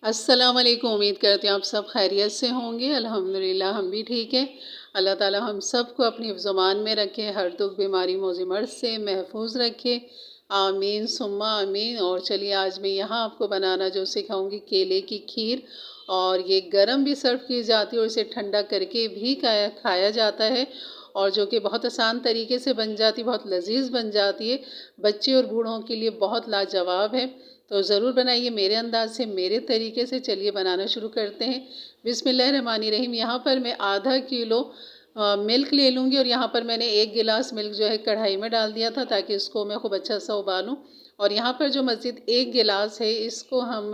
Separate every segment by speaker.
Speaker 1: अस्सलाम वालेकुम। उम्मीद करते हैं आप सब खैरियत से होंगे। अल्हम्दुलिल्लाह हम भी ठीक हैं। अल्लाह ताला हम सबको अपनी हिफ्ज़-ओ-मान में रखे, हर दुख बीमारी मौजी मर्ज़ से महफूज रखे। आमीन सुम्मा आमीन। और चलिए आज मैं यहाँ आपको बनाना जो सिखाऊंगी केले की खीर। और ये गरम भी सर्व की जाती है और इसे ठंडा करके भी खाया खाया जाता है। और जो कि बहुत आसान तरीके से बन जाती, बहुत लजीज बन जाती है। बच्चे और बूढ़ों के लिए बहुत लाजवाब है। तो ज़रूर बनाइए मेरे अंदाज से, मेरे तरीके से। चलिए बनाना शुरू करते हैं। बिस्मिल्लाहिर्रहमानिर्रहीम। यहाँ पर मैं आधा किलो मिल्क ले लूँगी। और यहाँ पर मैंने 1 गिलास मिल्क जो है कढ़ाई में डाल दिया था ताकि इसको मैं खूब अच्छा सा उबालूँ। और यहाँ पर जो मज़ीद 1 गिलास है इसको हम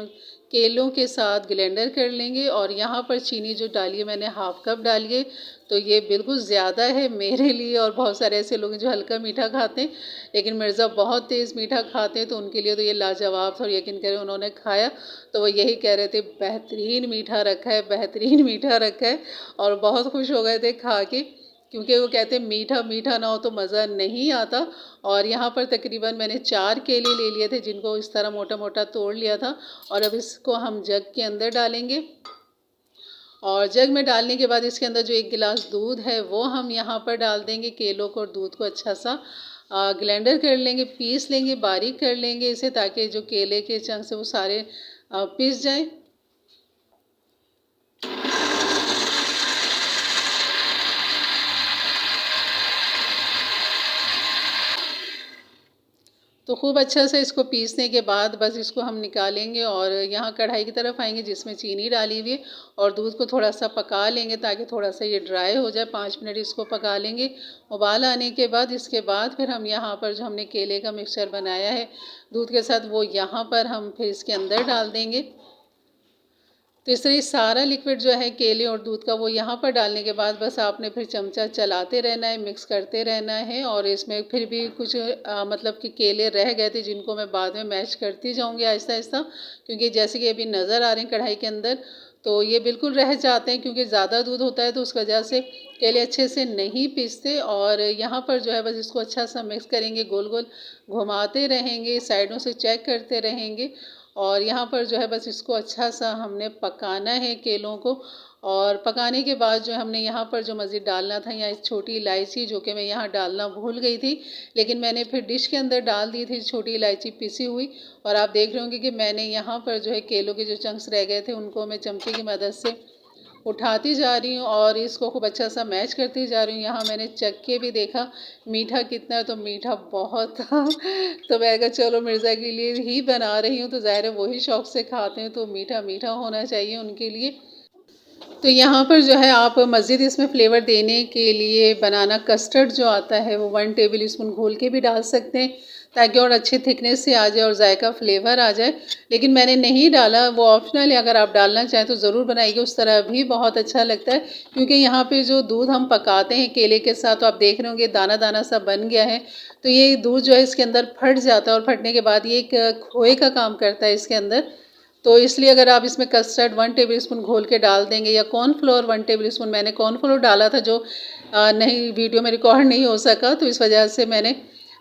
Speaker 1: केलों के साथ ग्लेंडर कर लेंगे। और यहाँ पर चीनी जो डाली है मैंने हाफ़ कप डाली है। तो ये बिल्कुल ज़्यादा है मेरे लिए। और बहुत सारे ऐसे लोग हैं जो हल्का मीठा खाते हैं, लेकिन मिर्ज़ा बहुत तेज़ मीठा खाते हैं, तो उनके लिए तो ये लाजवाब था। और यकीन करें उन्होंने खाया तो वो यही कह रहे थे बेहतरीन मीठा रखा है, बेहतरीन मीठा रखा है। और बहुत खुश हो गए थे खा के, क्योंकि वो कहते हैं मीठा मीठा ना हो तो मज़ा नहीं आता। और यहाँ पर तकरीबन मैंने 4 केले ले लिए थे जिनको इस तरह मोटा मोटा तोड़ लिया था। और अब इसको हम जग के अंदर डालेंगे। और जग में डालने के बाद इसके अंदर जो 1 गिलास दूध है वो हम यहाँ पर डाल देंगे। केलों को और दूध को अच्छा सा ग्लेंडर कर लेंगे, पीस लेंगे, बारीक कर लेंगे इसे, ताकि जो केले के चंक्स है वो सारे पीस जाएं। तो खूब अच्छा से इसको पीसने के बाद बस इसको हम निकालेंगे और यहाँ कढ़ाई की तरफ आएंगे जिसमें चीनी डाली हुई है। और दूध को थोड़ा सा पका लेंगे ताकि थोड़ा सा ये ड्राई हो जाए। 5 मिनट इसको पका लेंगे। उबाल आने के बाद इसके बाद फिर हम यहाँ पर जो हमने केले का मिक्सचर बनाया है दूध के साथ, वो यहाँ पर हम फिर इसके अंदर डाल देंगे। तो इस तरह सारा लिक्विड जो है केले और दूध का वो यहाँ पर डालने के बाद बस आपने फिर चमचा चलाते रहना है, मिक्स करते रहना है। और इसमें फिर भी कुछ मतलब कि केले रह गए थे जिनको मैं बाद में मैश करती जाऊँगी आहिस्ता आहिस्ता, क्योंकि जैसे कि अभी नज़र आ रहे हैं कढ़ाई के अंदर, तो ये बिल्कुल रह जाते हैं क्योंकि ज़्यादा दूध होता है तो उस वजह से केले अच्छे से नहीं पीसते। और यहाँ पर जो है बस इसको अच्छा सा मिक्स करेंगे, गोल गोल घुमाते रहेंगे, साइडों से चेक करते रहेंगे। और यहाँ पर जो है बस इसको अच्छा सा हमने पकाना है केलों को। और पकाने के बाद जो हमने यहाँ पर जो मज़ीद डालना था, यहाँ छोटी इलायची जो कि मैं यहाँ डालना भूल गई थी, लेकिन मैंने फिर डिश के अंदर डाल दी थी छोटी इलायची पिसी हुई। और आप देख रहे होंगे कि मैंने यहाँ पर जो है केलों के जो चंक्स रह गए थे उनको मैं चमचे की मदद से उठाती जा रही हूँ और इसको खूब अच्छा सा मैच करती जा रही हूँ। यहाँ मैंने चख के भी देखा मीठा कितना है, तो मीठा बहुत था। तो मैं कहा चलो मिर्ज़ा के लिए ही बना रही हूँ, तो ज़ाहिर है वही शौक़ से खाते हैं, तो मीठा मीठा होना चाहिए उनके लिए। तो यहाँ पर जो है आप मज़ीद इसमें फ्लेवर देने के लिए बनाना कस्टर्ड जो आता है वो 1 टेबल स्पून घोल के भी डाल सकते हैं, ताकि और अच्छी थिकनेस से आ जाए और जायका फ्लेवर आ जाए। लेकिन मैंने नहीं डाला, वो ऑप्शनल है, अगर आप डालना चाहें तो ज़रूर बनाइए, उस तरह भी बहुत अच्छा लगता है। क्योंकि यहाँ पे जो दूध हम पकाते हैं केले के साथ, तो आप देख रहे होंगे दाना दाना सा बन गया है। तो ये दूध जो है इसके अंदर फट जाता है और फटने के बाद ये एक खोए का काम करता है इसके अंदर। तो इसलिए अगर आप इसमें कस्टर्ड 1 टेबल स्पून घोल के डाल देंगे, या कॉर्नफ्लोर 1 टेबल स्पून, मैंने कॉर्नफ्लोर डाला था जो नहीं वीडियो में रिकॉर्ड नहीं हो सका, तो इस वजह से मैंने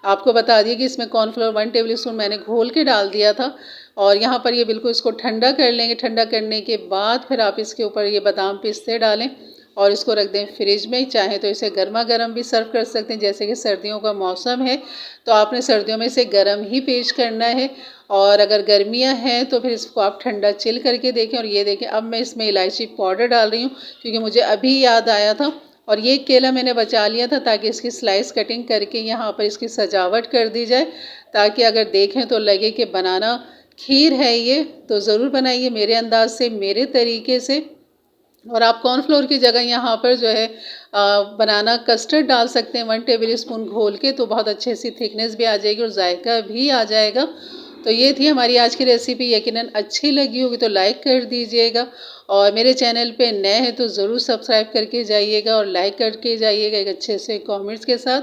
Speaker 1: आपको बता दिया कि इसमें कॉर्नफ्लोर 1 टेबल स्पून मैंने घोल के डाल दिया था। और यहाँ पर ये बिल्कुल इसको ठंडा कर लेंगे। ठंडा करने के बाद फिर आप इसके ऊपर ये बादाम पिस्ते डालें और इसको रख दें फ्रिज में। चाहे तो इसे गर्मा गर्म भी सर्व कर सकते हैं, जैसे कि सर्दियों का मौसम है तो आपने सर्दियों में इसे गर्म ही पेश करना है। और अगर गर्मियां हैं तो फिर इसको आप ठंडा चिल करके देखें। और ये देखें अब मैं इसमें इलायची पाउडर डाल रही हूँ, क्योंकि मुझे अभी याद आया था। और ये केला मैंने बचा लिया था ताकि इसकी स्लाइस कटिंग करके यहाँ पर इसकी सजावट कर दी जाए, ताकि अगर देखें तो लगे कि बनाना खीर है ये। तो ज़रूर बनाइए मेरे अंदाज से, मेरे तरीके से। और आप कॉर्नफ्लोर की जगह यहाँ पर जो है बनाना कस्टर्ड डाल सकते हैं 1 टेबल स्पून घोल के, तो बहुत अच्छे सी थिकनेस भी आ जाएगी और जायका भी आ जाएगा। तो ये थी हमारी आज की रेसिपी। यकीनन अच्छी लगी होगी तो लाइक कर दीजिएगा, और मेरे चैनल पे नए हैं तो ज़रूर सब्सक्राइब करके जाइएगा और लाइक करके जाइएगा एक अच्छे से कमेंट्स के साथ।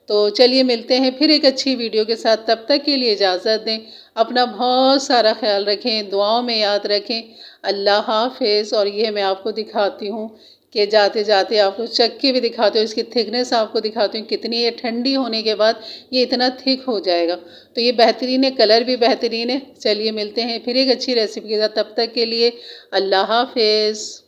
Speaker 1: तो चलिए मिलते हैं फिर एक अच्छी वीडियो के साथ, तब तक के लिए इजाज़त दें। अपना बहुत सारा ख्याल रखें, दुआओं में याद रखें। अल्लाह हाफ़िज़। और ये मैं आपको दिखाती हूँ कि जाते जाते आपको चख के भी दिखाती हूँ, इसकी थिकनेस आपको दिखाती हूँ कितनी है। ठंडी होने के बाद ये इतना थिक हो जाएगा। तो ये बेहतरीन है, कलर भी बेहतरीन है। चलिए मिलते हैं फिर एक अच्छी रेसिपी के साथ, तब तक के लिए अल्लाह हाफिज़।